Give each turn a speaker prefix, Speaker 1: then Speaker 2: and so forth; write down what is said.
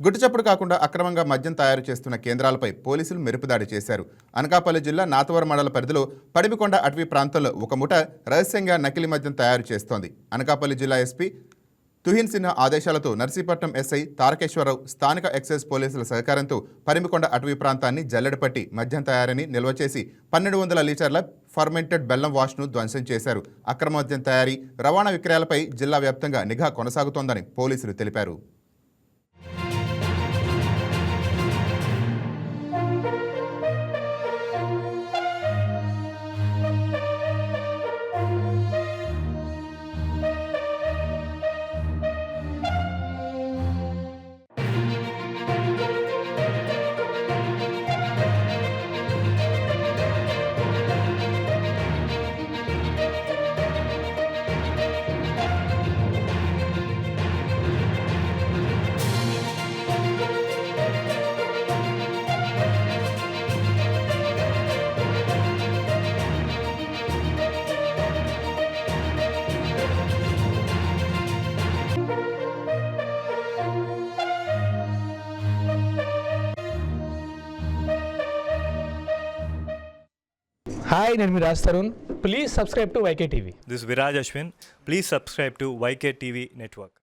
Speaker 1: గుట్టుచప్పుడు కాకుండా అక్రమంగా మద్యం తయారు చేస్తున్న కేంద్రాలపై పోలీసులు మెరుపుదాడి చేశారు. అనకాపల్లి జిల్లా నాతవరం మండల పరిధిలో పడిమికొండ అటవీ ప్రాంతంలో ఒక ముఠ రహస్యంగా నకిలీ మద్యం తయారు చేస్తోంది. అనకాపల్లి జిల్లా ఎస్పీ తుహిన్ సిన్హా ఆదేశాలతో నర్సీపట్నం ఎస్ఐ తారకేశ్వరరావు స్థానిక ఎక్సైజ్ పోలీసుల సహకారంతో పడిమికొండ అటవీ ప్రాంతాన్ని జల్లెడపట్టి మద్యం తయారీని నిల్వ చేసి 1200 లీటర్ల ఫర్మెంటెడ్ బెల్లం వాష్ను ధ్వంసం చేశారు. అక్రమ మద్యం తయారీ, రవాణా విక్రయాలపై జిల్లా వ్యాప్తంగా నిఘా కొనసాగుతోందని పోలీసులు తెలిపారు.
Speaker 2: Hi, నేను మీ Raj Tarun. Please subscribe to YK TV.
Speaker 3: This is Viraj Ashwin. Please subscribe to YK TV Network.